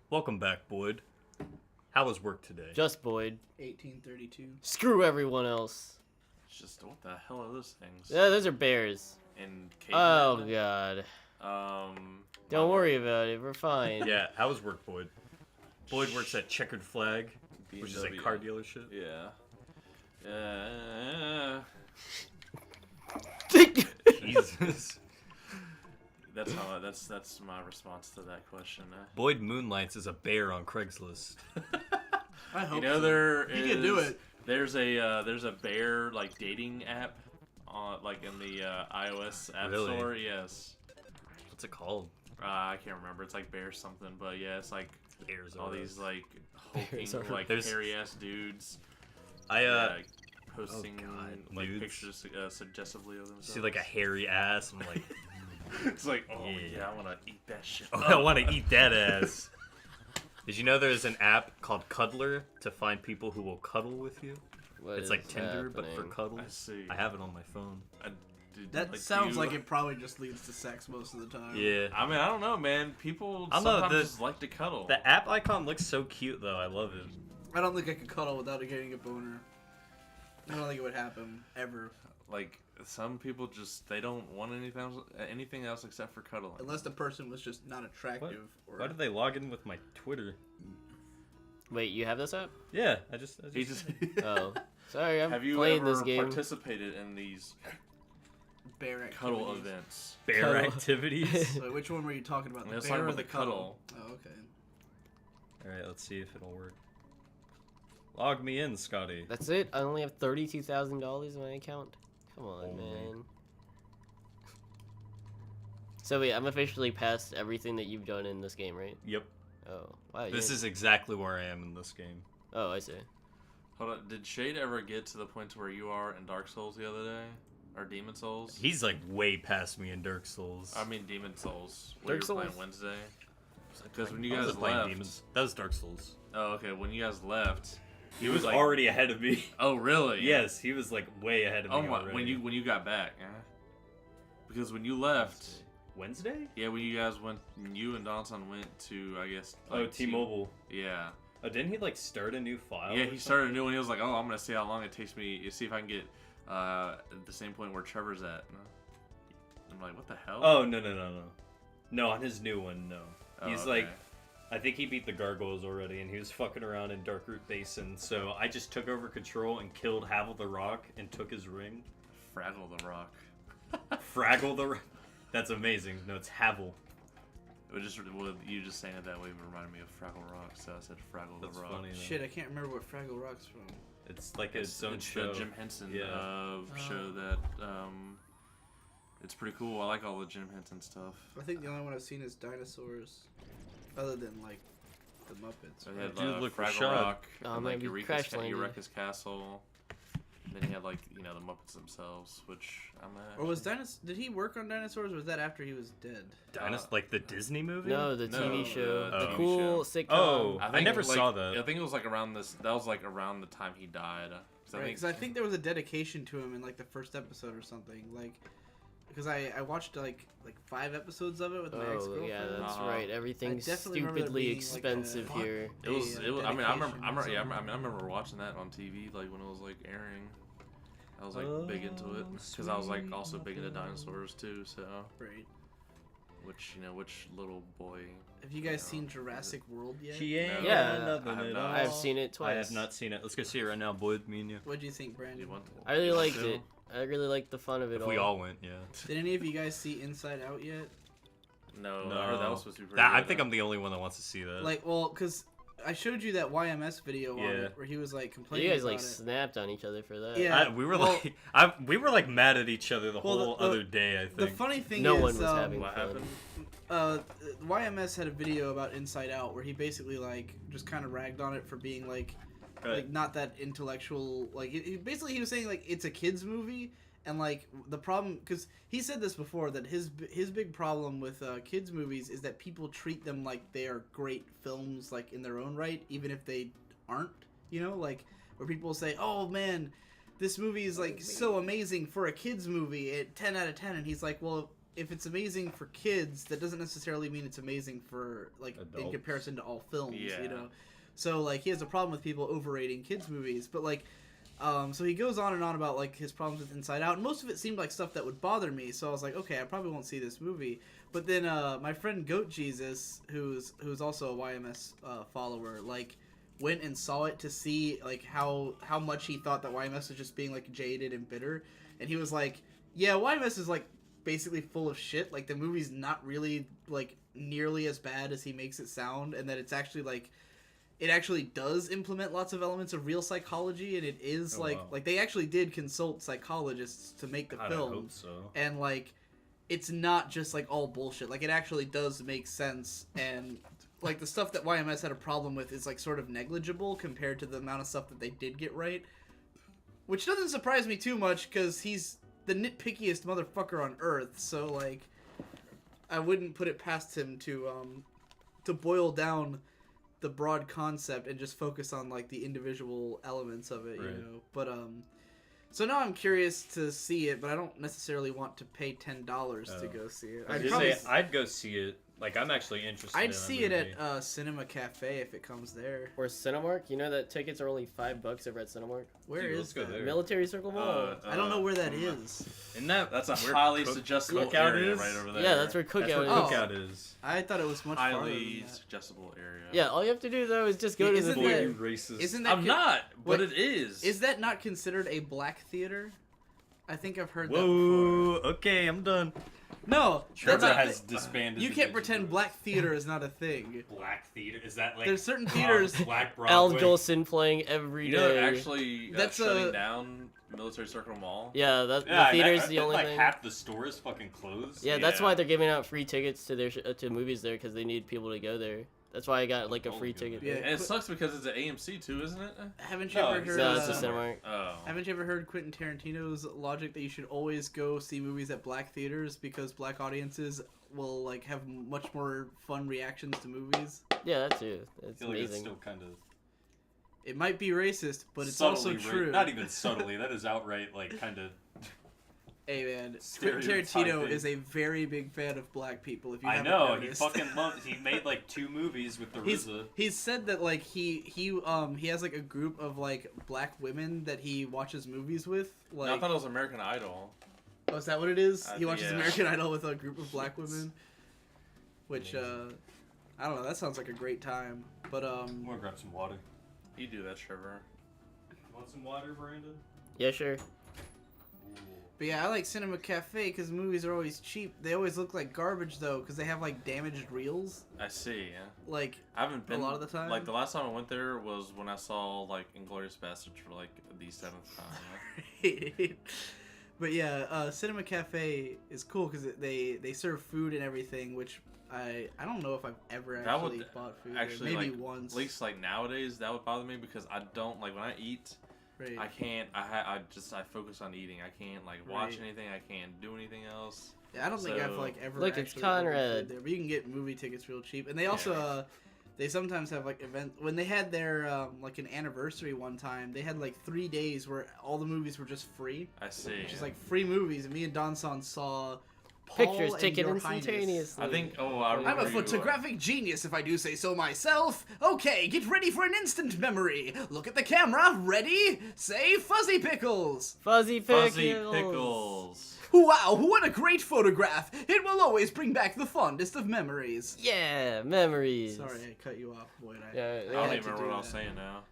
Welcome back, Boyd. How was work today? Just Boyd. 1832. Screw everyone else. It's just, what the hell are those things? Yeah, those are bears. In Oh, God. Don't worry about it. We're fine. Yeah, how was work, Boyd? Boyd works at Checkered Flag, which is a BMW. car dealership. Yeah. Jesus. That's my response to that question. Boyd moonlights as a bear on Craigslist. I hope You know so. there He is. can do it. There's a bear like dating app, like in the iOS app Really? store. Yes. What's it called? I can't remember. It's like bear something, but yeah, it's like Bears all R these Us. like hulking Bears R like There's- hairy ass dudes. Posting God, like nudes. pictures suggestively of themselves. See like a hairy ass and I'm like, It's like, oh Yeah. yeah, I want to eat that shit. oh, I want to eat that ass. Did you know there's an app called Cuddler to find people who will cuddle with you? What It's like is Tinder, but for happening? cuddles. I see. I have it on my phone. That sounds like it probably just leads to sex most of the time. Yeah. I mean, I don't know, man. People I don't know, sometimes the- just like to cuddle. The app icon looks so cute, though. I love it. I don't think I could cuddle without getting a boner. I don't think it would happen ever, Like some people just they don't want anything else except for cuddling. unless the person was just not attractive. Or Why did they log in with my Twitter? Wait, you have this app? Yeah, I just He just Oh. Sorry, I'm have you playing ever this game. participated in these bear cuddle activities. events? bear Cuddle. activities. Wait, which one were you talking about? The Let's bear talk or about the the cuddle? Oh, okay. All right, let's see if it'll work. Log me in, Scotty. That's it? I only have $32,000 in my account? Come on, Only. man. So wait, I'm officially past everything that you've done in this game, right? Yep. Oh, wow. This is exactly where I am in this game. Oh, I see. Hold on, did Shade ever get to the point to where you are in Dark Souls the other day, or Demon Souls? He's like way past me in Dark Souls. I mean Demon Souls. Dark Dark Souls. Playing Souls. Wednesday. Because when you I guys wasn't playing left. Demons. That was Dark Souls. Oh, okay. When you guys left, He was like, already ahead of me. Oh, really? Yes, he was like way ahead of me Oh my! already. When you got back, because when you left, Wednesday? yeah, when you guys went, you and Donson went to, I guess. Oh, Like, T-Mobile. Yeah. Oh, didn't he like start a new file? Yeah, or he something? started a new one. He was like, "Oh, I'm gonna see how long it takes me. See if I can get at the same point where Trevor's at." I'm like, "What the hell?" Oh no. No, on his new one, no. Oh, He's okay. like, I think he beat the gargoyles already, and he was fucking around in Darkroot Basin. So I just took over control and killed Havel the Rock and took his ring. Fraggle the Rock. Fraggle the Rock. That's amazing. No, it's Havel. You just saying it that way reminded me of Fraggle Rock, so I said Fraggle That's the Rock. funny. Though. Shit, I can't remember what Fraggle Rock's from. It's like its own It's show. the Jim Henson Yeah. show that it's pretty cool. I like all the Jim Henson stuff. I think the only one I've seen is dinosaurs, other than like the Muppets. So he had Dude, look, Fraggle Rashad. Rock, Oh, and, like maybe Eureka's, crash landed. Eureka's Castle. Then he had like the Muppets themselves, which I'm Or was Did he work on dinosaurs, or was that after he was dead? Like the Disney movie? No, the No, TV show. the The TV cool show. sitcom. Oh. I think never it was, saw that. I think it was like around this. That was like around the time he died. 'Cause I Because think I think there was a dedication to him in like the first episode or something. Like, because I watched like 5 episodes of it with my Oh, ex-girlfriend. yeah, that's Uh-huh. right. Everything's definitely remember there stupidly being, like, a- expensive here. it was. a It was I mean, I remember. dedication I remember. Yeah, or I remember watching that on TV, like when it was like airing. I was like big into it Oh, because I was like also big into dinosaurs too. So, Right. which little boy? Have you guys seen Jurassic World yet? She ain't Yeah. nothing I have at not. all. I've seen it twice. I have not seen it. Let's go see it right now, Boyd, me and you. What do you think, You Brandon? want? I really liked to? it. I really liked the fun of it If all. we all went, yeah. Did any of you guys see Inside Out yet? No, I heard that was supposed to be pretty I good. think I'm the only one that wants to see that. Like, well, because I showed you that YMS video on Yeah. it where he was like complaining You guys about like it. snapped on each other for that. Yeah. we were well- we were like mad at each other the Well, whole the- other day. I The think. funny thing No is, one was having What fun. happened? YMS had a video about Inside Out where he basically like just kind of ragged on it for being like not that intellectual. Like basically he was saying like it's a kids movie, and like the problem, because he said this before, that his big problem with kids movies is that people treat them like they are great films like in their own right, even if they aren't. You know, like where people say, "Oh man, this movie is like so amazing for a kids movie at 10 out of 10," and he's like, "Well, if it's amazing for kids, that doesn't necessarily mean it's amazing for like in Adults. comparison to all films, Yeah. you know. So like he has a problem with people overrating kids movies, but like so he goes on and on about like his problems with Inside Out, and most of it seemed like stuff that would bother me. So I was like, okay, I probably won't see this movie. But then my friend Goat Jesus, who's also a YMS follower, like went and saw it to see like how much he thought that YMS was just being like jaded and bitter, and he was like, yeah, YMS is like basically full of shit. Like the movie's not really like nearly as bad as he makes it sound, and that it's actually like it actually does implement lots of elements of real psychology, and it is like they actually did consult psychologists to make the film. I hope so. And like it's not just like all bullshit. Like it actually does make sense, and like the stuff that YMS had a problem with is like sort of negligible compared to the amount of stuff that they did get right, which doesn't surprise me too much because he's the nitpickiest motherfucker on earth. So like I wouldn't put it past him to boil down the broad concept and just focus on like the individual elements of it, right. you know. But so now I'm curious to see it, but I don't necessarily want to pay $10 to go see it. I'd go see it. Like, I'm actually interested I'd in see it at Cinema Cafe if it comes there. Or Cinemark. You know that tickets are only $5 over at Cinemark? Where Dude, is let's go that? there. Military Circle Mall. I don't know where that is. Isn't that That's a where highly suggestible Cookout area is? right over there. Yeah, that's where That's where Cookout is. Oh. Cookout is. I thought it was much farther highly than that. suggestible area. Yeah, all you have to do though is just go to the Isn't Boy, that- you racist. Isn't that I'm not, but Wait, it is. Is that not considered a black theater? I think I've heard that Whoa, before. okay, I'm done. No, Trevor that's has a disbanded. you the can't Digi pretend group. black theater is not a thing. Black theater? Is that like There's certain theaters. Black Al Broadway? Jolson playing every You know, day. they're actually That's shutting down Military Circle Mall. Yeah, the Yeah, theater's I the think, only like thing. half the stores fucking closed. Yeah, that's Yeah. why they're giving out free tickets to their to movies there because they need people to go there. That's why I got like a free ticket. Yeah. And it sucks because it's an AMC too, isn't it? Haven't you No, ever heard? No, it's a Cinemark. Cinemark. Oh. Haven't you ever heard Quentin Tarantino's logic that you should always go see movies at black theaters because black audiences will like have much more fun reactions to movies? Yeah, that too. I It's feel like it's amazing. still kind of It might be racist, but it's also true. Not even subtly. That is outright like kind of. Hey man, Quentin Tarantino Stereotyping. is a very big fan of black people. If you I haven't know he noticed. fucking loves. He made like 2 movies with the RZA. He's said that like he has like a group of like black women that he watches movies with. No, I Like, thought it was American Idol. oh, is that what it is? I He think- watches yeah. American Idol with a group of black women, which I don't know. That sounds like a great time. But I'm gonna grab some water. You do that, Trevor. Want some water, Brandon? Yeah, sure. but yeah, I like Cinema Cafe because movies are always cheap. They always look like garbage though because they have like damaged reels. I see. Yeah. Like I haven't been A lot of the time? Like the last time I went there was when I saw like Inglourious Bastards for like the 7th time. but yeah, Cinema Cafe is cool because they serve food and everything, which I don't know if I've ever That actually would bought food. there. Actually, Maybe like, once. At least like nowadays, that would bother me because I don't like when I eat. Right. I can't. I focus on eating. I can't like watch Right. anything. I can't do anything else. Yeah, I don't think I've So- like ever. Look, it's actually ordered Conrad. food there, but you can get movie tickets real cheap, and they also they sometimes have like event when they had their like an anniversary one time. They had like 3 days where all the movies were just free, I see. which is like free movies. And me and Donson saw Pictures Paul and taken Your Highness. instantaneously. I think. Oh, I I'm remember a you, photographic genius, if I do say so myself. Okay, get ready for an instant memory. Look at the camera. Ready? Say Fuzzy Pickles. Fuzzy Pickles. Fuzzy Pickles. Wow, what a great photograph. It will always bring back the fondest of memories. Yeah, memories. Sorry, I cut you off, Boyd. Yeah, I don't had even to remember do what I was that. saying now.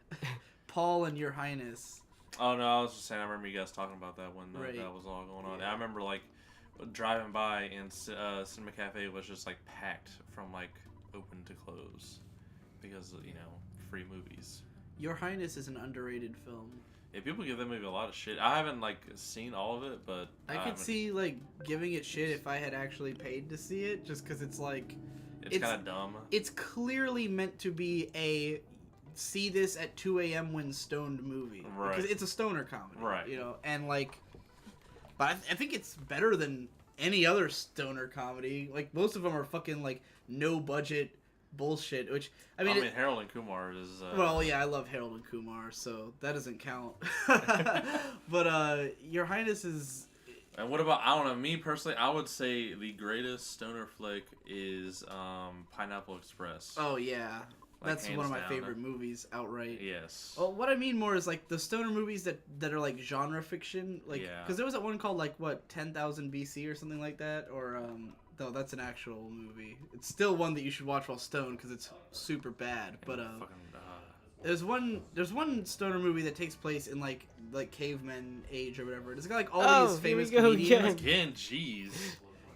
Paul and Your Highness. Oh no, I was just saying. I remember you guys talking about that when Right. that was all going on. Yeah. I remember like driving by and Cinema Cafe was just like packed from like open to close because free movies. Your Highness is an underrated film. Yeah, people give that movie a lot of shit. I haven't like seen all of it, but I haven't- could see like giving it shit if I had actually paid to see it, just because it's like it's kind of dumb. it's clearly meant to be a see this at 2 a.m. when stoned movie. Right. Because it's a stoner comedy. Right. You know, and like, but I think it's better than any other stoner comedy. Like, most of them are fucking like no budget bullshit, which, I mean, Harold and Kumar is. well, yeah, I love Harold and Kumar, so that doesn't count. But Your Highness is And what about, I don't know, me personally, I would say the greatest stoner flick is Pineapple Express. Oh yeah, Like, that's hands one of my down. favorite movies outright. Yes. Well, what I mean more is like the stoner movies that are like genre fiction, like Yeah. because there was that one called like what 10,000 BC or something like that, or no, that's an actual movie. It's still one that you should watch while stoned because it's super bad. But there's one stoner movie that takes place in like caveman age or whatever. It's got like all these famous here we go comedians. Again, jeez.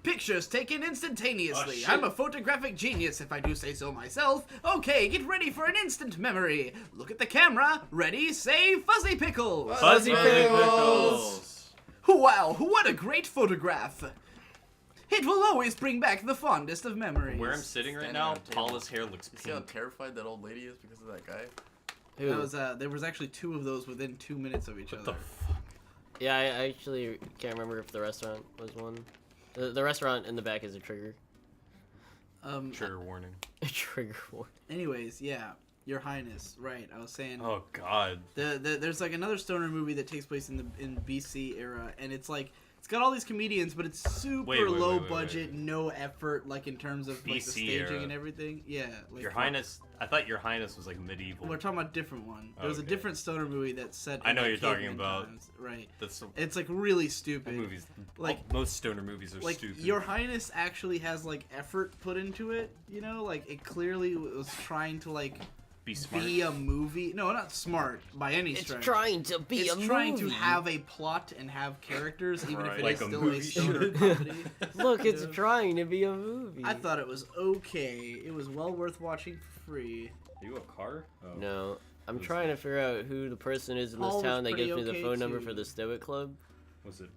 Pictures taken instantaneously. Oh, shit. I'm a photographic genius, if I do say so myself. Okay, get ready for an instant memory. Look at the camera. Ready, say Fuzzy Pickles. Fuzzy Pickles. Wow, what a great photograph. It will always bring back the fondest of memories. Where I'm sitting right Standing now, on a table. Paula's hair looks You see how pink. terrified that old lady is because of that guy? Who? That was there was actually 2 of those within 2 minutes of each What other. the fuck? Yeah, I actually can't remember if the restaurant was one. The restaurant in the back is a trigger. Trigger warning. Trigger one. Anyways, yeah, Your Highness, right? I was saying. Oh god. There's like another stoner movie that takes place in BC era, and it's like it's got all these comedians, but it's super Wait, low wait. budget, no effort, like in terms of like the BC staging era. and everything. Yeah, like, Your Highness, I thought Your Highness was like medieval. We're talking about a different one. There was a Okay. different stoner movie that's set. I in, know like, you're talking caveman about. times. Right. That's It's like really that stupid. movies. like- Most stoner movies are Like stupid. Your Highness actually has like effort put into it. You know, like it clearly was trying to like Be smart. be a movie. No, not smart by any It's stretch. trying to be It's a trying movie. to have a plot and have characters, even if Right. it Like is a still a movie stoner should. comedy. Look, it's Yeah. trying to be a movie. I thought it was okay. It was well worth watching for free. Are you a car? Oh. No, I'm Was trying to figure out who the person is in Paul this was town that pretty gives me the okay, phone number too. for the Stoic Club. Was it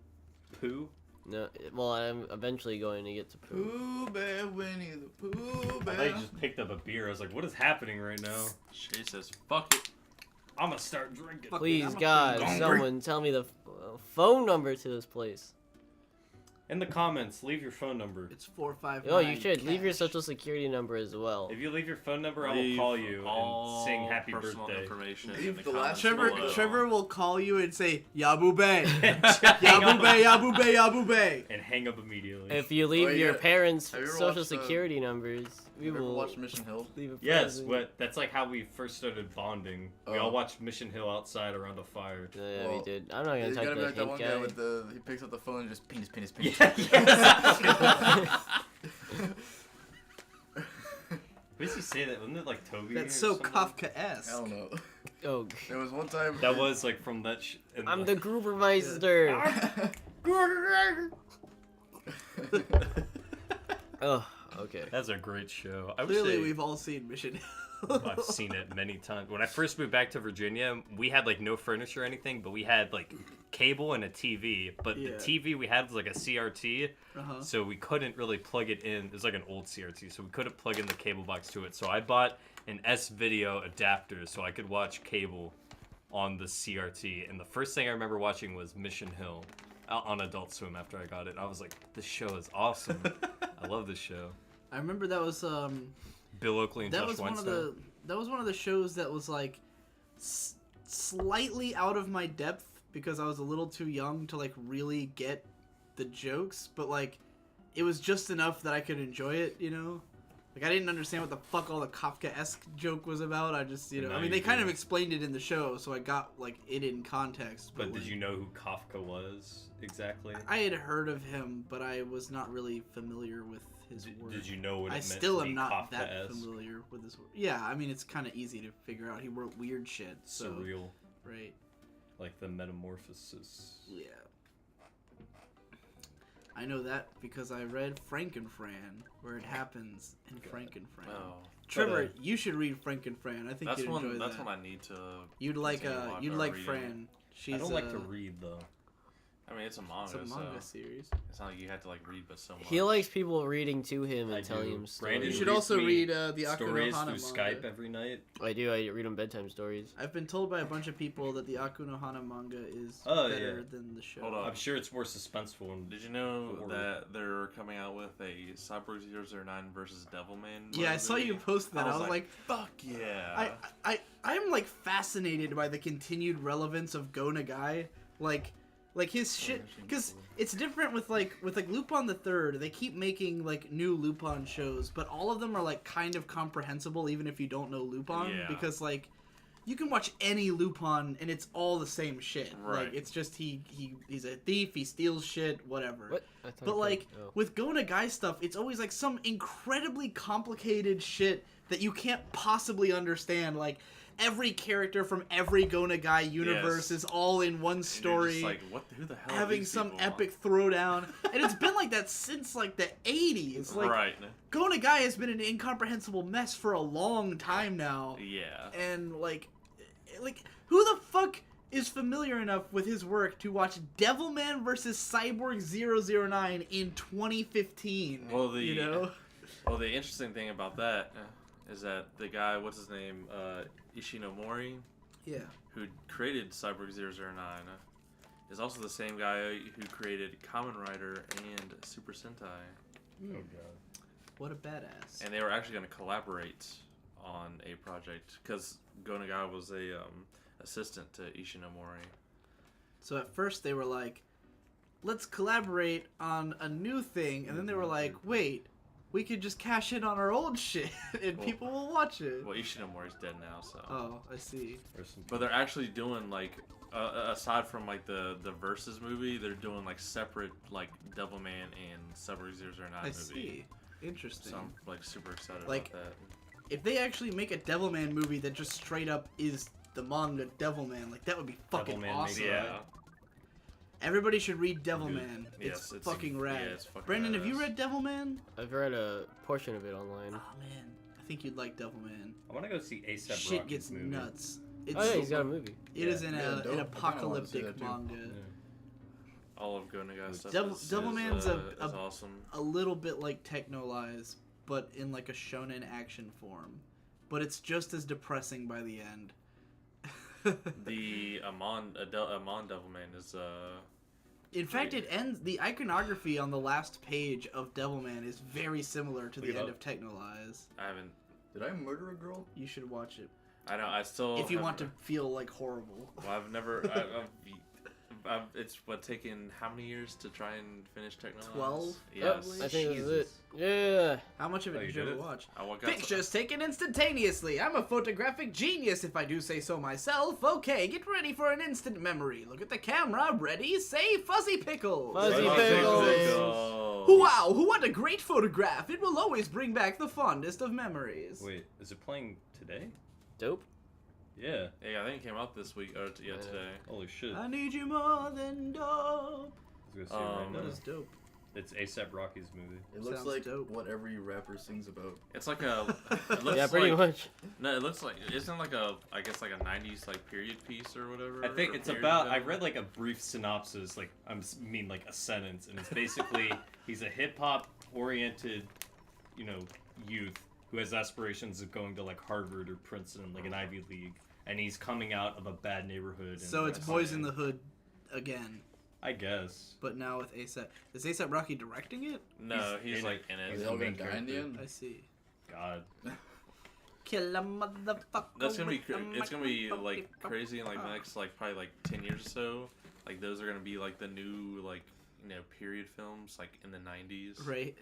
Pooh? No, well, I'm eventually going to get to Pooh. Pooh Bear, Winnie the Pooh I Bear. thought you just picked up a beer. I was like, what is happening right now? She says, fuck it. I'm gonna start drinking. Fuck it, Please, I'm a God, free- someone tell me the phone number to this place. In the comments, leave your phone number. It's 459. Oh, you should leave your cash. social security number as well. If you leave your phone number, I will Leave call you and all sing happy personal birthday. information Leave in the the comments last Trevor, below. Trevor will call you and say Yabu Bay, Hang Yabu up Bay, Yabu Bay, Yabu Bay. and hang up immediately. If you leave Oh, yeah. your parents' Have you ever social watched, security numbers, we You ever will watched Mission Hill? leave a Yes, present. but that's like how we first started bonding. We Oh. all watched Mission Hill outside around a fire. Yeah, Well, we did. I'm not gonna He's talk gotta to be like that Hank one guy. guy with the. He picks up the phone and just penis. What does he say that? Wasn't it like Toby? That's or so something? Kafka-esque. I don't know. Oh, There was one time. That was like from that. I'm the Grubermeister. Oh, okay. That's a great show. I would Clearly, say we've all seen Mission Hill. I've seen it many times. When I first moved back to Virginia, we had like no furniture or anything, but we had like cable and a TV. But Yeah. the TV we had was like a CRT, Uh-huh. so we couldn't really plug it in. It was like an old CRT, so we couldn't plug in the cable box to it. So I bought an S-video adapter so I could watch cable on the CRT. And the first thing I remember watching was Mission Hill on Adult Swim after I got it. I was like, this show is awesome. I love this show. I remember that was Bill Oakley and that Josh was one of Weinstein. the shows that was like slightly out of my depth because I was a little too young to like really get the jokes, but like it was just enough that I could enjoy it, you know. Like I didn't understand what the fuck all the Kafka-esque joke was about. I just, you know, Now I mean, you they kind do. of explained it in the show, so I got like it in context. But did like, you know who Kafka was exactly? I had heard of him, but I was not really familiar with his work. Did you know what it I meant still to am be not that Kafka-esque? familiar with his work. Yeah, I mean, it's kind of easy to figure out. He wrote weird shit. So, Surreal, right. like the metamorphosis. Yeah. I know that because I read Frankenfran, where it happens in Frankenfran. Oh, Trevor, you should read Frankenfran. I think that's you'd enjoy one. That's that. one I need to. You'd like continue you'd like reading. Fran. She's I don't like to read though. I mean, it's a manga, It's a manga so series. it's not like you have to like read, but so much. He likes people reading to him and I telling do. him Brandon You stories. should reads also me read the Stories Akuno through Hana Skype manga. every night. I do. I read him bedtime stories. I've been told by a bunch of people that the Akuno Hana manga is Oh, better yeah. than the show. Hold on. I'm sure it's more suspenseful. And Did you know Or- that they're coming out with a Cyborg 009 versus Devilman? Yeah, I saw you post that. I was like, fuck yeah. I'm like fascinated by the continued relevance of Go Nagai. Like, Like his shit, because it's different with Lupin the Third. They keep making like new Lupin shows, but all of them are like kind of comprehensible, even if you don't know Lupin, Yeah. because like you can watch any Lupin and it's all the same shit. Right. Like it's just he's a thief, he steals shit, whatever. What? I thought But like oh. with Go Nagai stuff, it's always like some incredibly complicated shit that you can't possibly understand. Like every character from every Go Nagai universe is all in one And story. you're just like, what? Who the hell? are Having these some people? epic throwdown, and it's been like that since like the 80s. Like Right. Go Nagai has been an incomprehensible mess for a long time now, Yeah. and like who the fuck is familiar enough with his work to watch Devilman versus Cyborg 009 in 2015? Well, you know, Well, the interesting thing about that is that the guy, what's his name, Ishinomori, yeah. who created Cyborg 009, is also the same guy who created Kamen Rider and Super Sentai. Oh god. What a badass. And they were actually going to collaborate on a project because Go Nagai was a assistant to Ishinomori. So at first they were like, let's collaborate on a new thing, and then they were like, wait, we could just cash in on our old shit and Well- people will watch it. Well, Ishinomori's dead now, so. Oh, I see. But they're actually doing like, aside from like the Versus movie, they're doing like separate like Devilman and Cyborg 009 I movie. see. Interesting. So I'm like super excited Like, about that. If they actually make a Devilman movie that just straight up is the manga Devilman, like that would be fucking Devilman awesome. makes- Yeah. Everybody should read Devilman. Yes, It's fucking rad. yeah, it's fucking Brandon, have you badass. read Devilman? I've read a portion of it online. Oh man, I think you'd like Devilman. I want to go see ASAP Shit Rocky's gets movie. nuts. It's Oh yeah, he's got a movie. It is Yeah. an Yeah, dope. I kinda wanna see apocalyptic that too. manga. Yeah. All of Go Nagai stuff Devilman's is a awesome. A little bit like Technolize, but in like a shonen action form. But it's just as depressing by the end. The Amon Devilman is In fact, it ends. The iconography on the last page of Devilman is very similar to Look the it end up. of Technolize. I haven't. Did I murder a girl? You should watch it I know. I still. if you want haven't- to feel like horrible. Well, I've never. It's taken how many years to try and finish Technology? 12? Yes. I think Jesus. that's it. Yeah. How much of it Oh, you did you did ever it? watch? I got Pictures taken instantaneously. I'm a photographic genius, if I do say so myself. Okay, get ready for an instant memory. Look at the camera. Ready? Say Fuzzy Pickles. Fuzzy Pickles. Wow, what a great photograph. It will always bring back the fondest of memories. Wait, is it playing today? Dope. Yeah. Yeah, I think it came out this week or Yeah. today. Holy shit. I need you more than dope. I was gonna say it right That now. is dope. It's ASAP Rocky's movie. It looks Sounds like dope. what every rapper sings about. It's like a. It looks Yeah, pretty like, much. No, it looks like isn't it like a I guess like a '90s like period piece or whatever. I think or it's period about. I film? read like a brief synopsis, like mean like a sentence, and it's basically he's a hip hop oriented, youth who has aspirations of going to like Harvard or Princeton, like an Ivy League, and he's coming out of a bad neighborhood. And So it's that's Boys like- in the Hood again, I guess. but now with ASAP. Is ASAP Rocky directing it? No, he's in like it. in Are it. they all the gonna main die in the character. end? I see. God. Kill a motherfucker. That's gonna be. with a It's gonna be like motherfucker. crazy in like the next like probably like 10 years or so. Like those are gonna be like the new like period films like in the 90s. Right.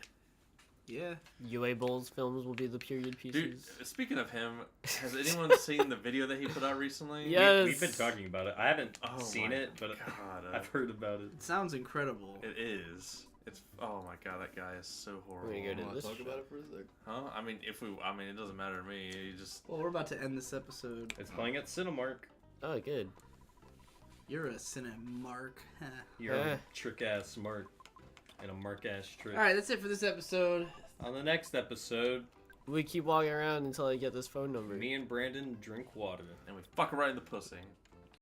Yeah. UA Bulls films will be the period Dude, pieces. speaking of him, has anyone seen the video that he put out recently? Yeah. We've been talking about it. I haven't Oh seen my it, but God, I've heard about it. It sounds incredible. It is. It's oh my god, that guy is so horrible. Let me go to Want this to talk show. about it for a sec? Huh? I mean, it doesn't matter to me. You just Well, we're about to end this episode. It's playing at Cinemark. Oh, good. You're a Cinemark. Huh. You're Eh. a trick ass mark and a mark ass trick. All right, that's it for this episode. On the next episode, We keep walking around until I get this phone number. me and Brandon drink water. and we fuck right in the pussy.